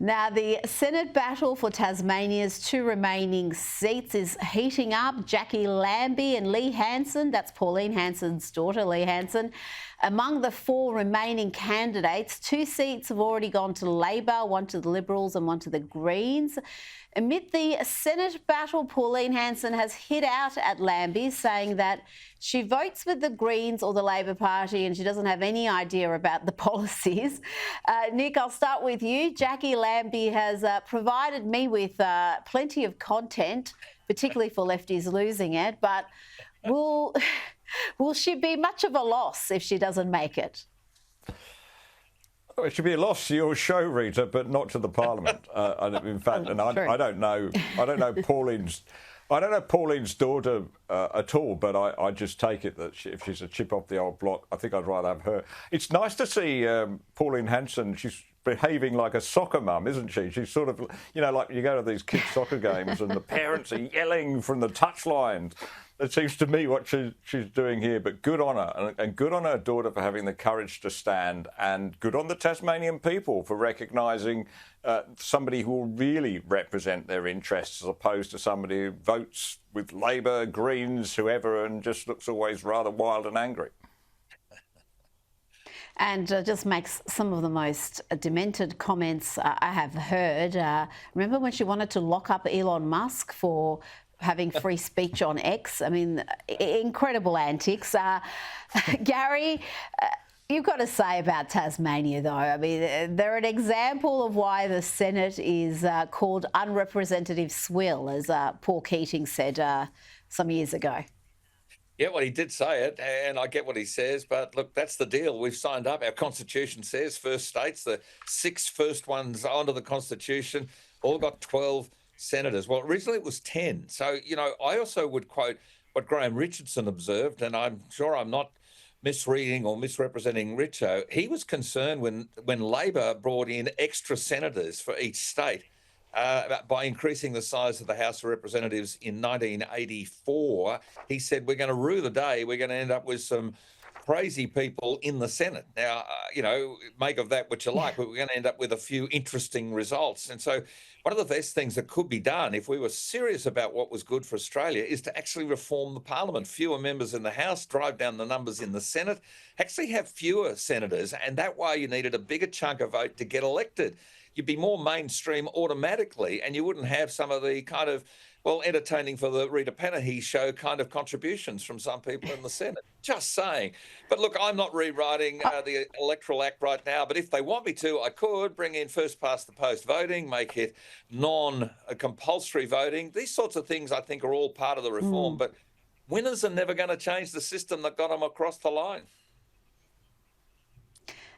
Now, the Senate battle for Tasmania's two remaining seats is heating up. Jackie Lambie and Lee Hanson, that's Pauline Hanson's daughter, Lee Hanson, among the four remaining candidates. Two seats have already gone to Labor, one to the Liberals and one to the Greens. Amid the Senate battle, Pauline Hanson has hit out at Lambie, saying that she votes with the Greens or the Labor Party and she doesn't have any idea about the policies. Nick, I'll start with you. Jackie Lambie has provided me with plenty of content, particularly for lefties losing it, but will she be much of a loss if she doesn't make it? Oh, it should be a loss to your show, Rita, but not to the Parliament. In fact, and I don't know Pauline's daughter at all, but I just take it that if she's a chip off the old block, I think I'd rather have her. It's nice to see Pauline Hanson. She's behaving like a soccer mum, isn't she? She's sort of, like you go to these kids' soccer games and the parents are yelling from the touchline. It seems to me what she's doing here, but good on her, and good on her daughter for having the courage to stand, and good on the Tasmanian people for recognising somebody who will really represent their interests as opposed to somebody who votes with Labor, Greens, whoever, and just looks always rather wild and angry. And just makes some of the most demented comments I have heard. Remember when she wanted to lock up Elon Musk for having free speech on X? I mean, incredible antics. Gary, you've got to say about Tasmania, though. I mean, they're an example of why the Senate is called unrepresentative swill, as Paul Keating said some years ago. Yeah, well, he did say it, and I get what he says, but look, that's the deal. We've signed up. Our Constitution says first states, the six first ones onto the Constitution, all got 12 senators. Well, originally it was 10. So, I also would quote what Graham Richardson observed, and I'm sure I'm not misreading or misrepresenting Richo. He was concerned when Labor brought in extra senators for each state by increasing the size of the House of Representatives in 1984. He said, we're going to rue the day. We're going to end up with some crazy people in the Senate. Now, make of that what you like, but we're going to end up with a few interesting results. And so one of the best things that could be done if we were serious about what was good for Australia is to actually reform the Parliament. Fewer members in the House, drive down the numbers in the Senate, actually have fewer senators, and that way you needed a bigger chunk of vote to get elected. You'd be more mainstream automatically, and you wouldn't have some of the kind of, entertaining for the Rita Panahi show kind of contributions from some people in the Senate. Just saying. But look, I'm not rewriting the Electoral Act right now, but if they want me to, I could bring in first past the post voting, make it non-compulsory voting. These sorts of things I think are all part of the reform, but winners are never going to change the system that got them across the line.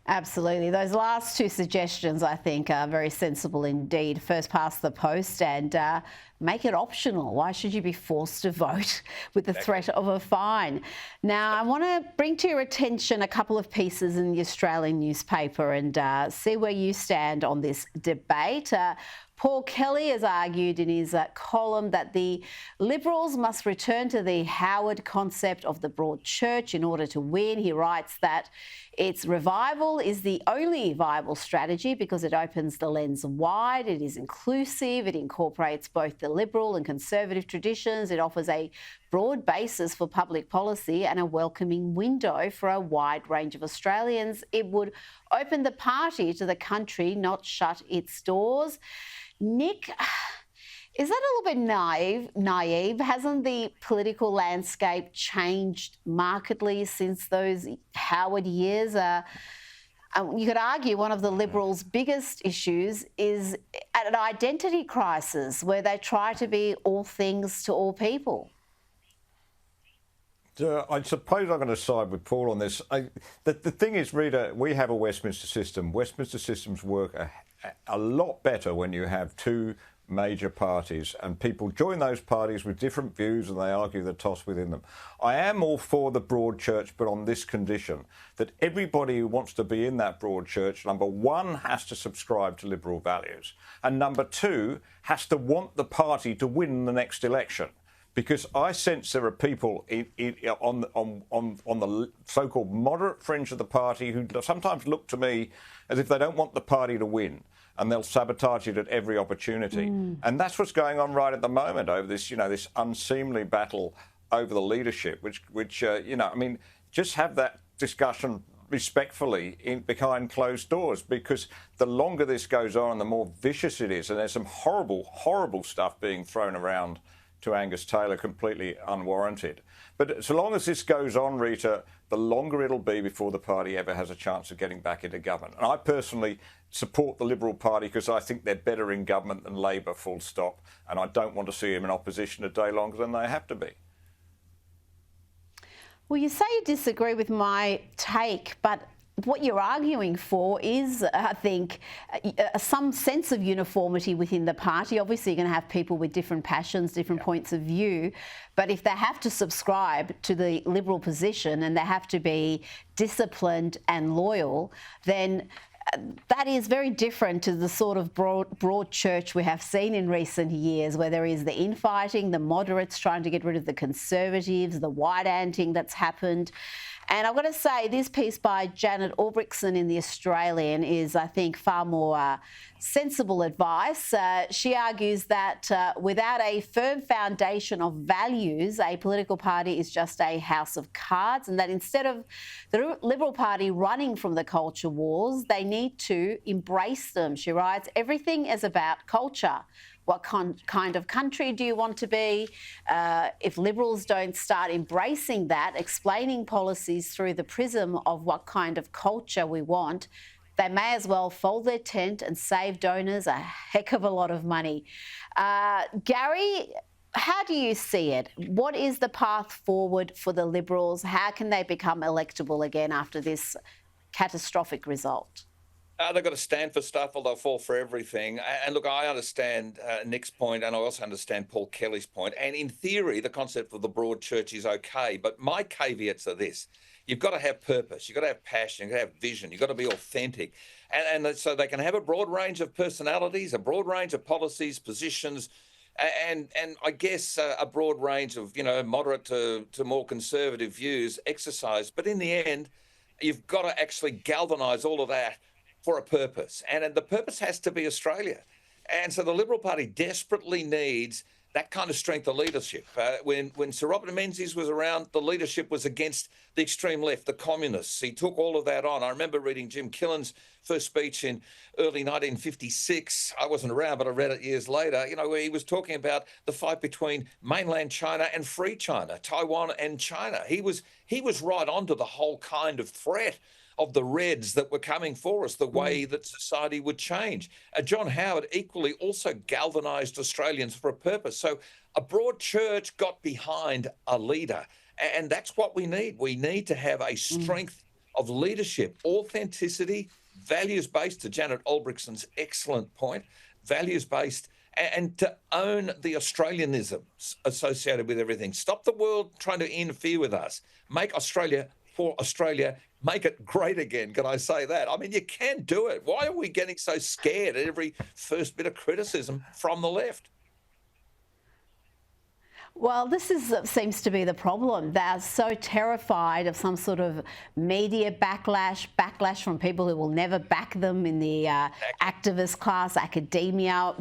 Absolutely. Those last two suggestions, I think, are very sensible indeed. First past the post and make it optional. Why should you be forced to vote with the threat of a fine? Now, I want to bring to your attention a couple of pieces in the Australian newspaper and see where you stand on this debate. Paul Kelly has argued in his column that the Liberals must return to the Howard concept of the broad church in order to win. He writes that its revival is the only viable strategy because it opens the lens wide, it is inclusive, it incorporates both the Liberal and Conservative traditions, it offers a broad basis for public policy and a welcoming window for a wide range of Australians. It would open the party to the country, not shut its doors. Nick, is that a little bit naive? Hasn't the political landscape changed markedly since those Howard years? You could argue one of the Liberals' biggest issues is an identity crisis where they try to be all things to all people. I suppose I'm going to side with Paul on this. The thing is, Rita, we have a Westminster system. Westminster systems work a lot better when you have two major parties and people join those parties with different views and they argue the toss within them. I am all for the broad church, but on this condition, that everybody who wants to be in that broad church, number one, has to subscribe to Liberal values, and number two, has to want the party to win the next election. Because I sense there are people on the so-called moderate fringe of the party who sometimes look to me as if they don't want the party to win. and they'll sabotage it at every opportunity. And that's what's going on right at the moment over this, this unseemly battle over the leadership, which just have that discussion respectfully behind closed doors, because the longer this goes on, the more vicious it is. And there's some horrible, horrible stuff being thrown around to Angus Taylor, completely unwarranted. But so long as this goes on, Rita, the longer it'll be before the party ever has a chance of getting back into government. And I personally support the Liberal Party because I think they're better in government than Labor, full stop. And I don't want to see them in opposition a day longer than they have to be. Well, you say you disagree with my take, but what you're arguing for is, I think, some sense of uniformity within the party. Obviously, you're going to have people with different passions, different points of view. But if they have to subscribe to the Liberal position and they have to be disciplined and loyal, then that is very different to the sort of broad church we have seen in recent years, where there is the infighting, the moderates trying to get rid of the conservatives, the white-anting that's happened. And I've got to say, this piece by Janet Albrechtsen in The Australian is, I think, far more sensible advice. She argues that without a firm foundation of values, a political party is just a house of cards, and that instead of the Liberal Party running from the culture wars, they need to embrace them. She writes, everything is about culture. What kind of country do you want to be? If Liberals don't start embracing that, explaining policies through the prism of what kind of culture we want, they may as well fold their tent and save donors a heck of a lot of money. Gary, how do you see it? What is the path forward for the Liberals? How can they become electable again after this catastrophic result? They've got to stand for stuff, or they'll fall for everything. And look, I understand Nick's point, and I also understand Paul Kelly's point. And in theory, the concept of the broad church is okay. But my caveats are this. You've got to have purpose. You've got to have passion. You've got to have vision. You've got to be authentic. And so they can have a broad range of personalities, a broad range of policies, positions, and I guess a broad range of, moderate to more conservative views exercised. But in the end, you've got to actually galvanise all of that for a purpose. And the purpose has to be Australia. And so the Liberal Party desperately needs that kind of strength of leadership. When Sir Robert Menzies was around, the leadership was against the extreme left, the communists. He took all of that on. I remember reading Jim Killen's first speech in early 1956. I wasn't around, but I read it years later, where he was talking about the fight between mainland China and free China, Taiwan and China. He was right onto the whole kind of threat of the Reds that were coming for us, the way that society would change. John Howard equally also galvanised Australians for a purpose. So a broad church got behind a leader, and that's what we need. We need to have a strength of leadership, authenticity, values-based, to Janet Albrechtsen's excellent point, values-based, and to own the Australianisms associated with everything. Stop the world trying to interfere with us. Make Australia for Australia. Make it great again. Can I say that? I mean, you can do it. Why are we getting so scared at every first bit of criticism from the left? Well, this seems to be the problem. They're so terrified of some sort of media backlash from people who will never back them in the activist class, academia.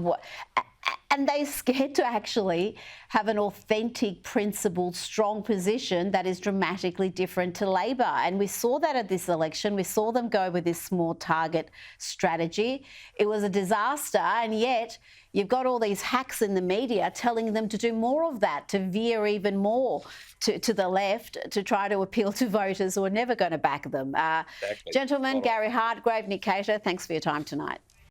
And they're scared to actually have an authentic, principled, strong position that is dramatically different to Labor. And we saw that at this election. We saw them go with this small target strategy. It was a disaster, and yet you've got all these hacks in the media telling them to do more of that, to veer even more to the left, to try to appeal to voters who are never going to back them. Exactly. Gentlemen, Gary Hartgrave, Nick Cater, thanks for your time tonight.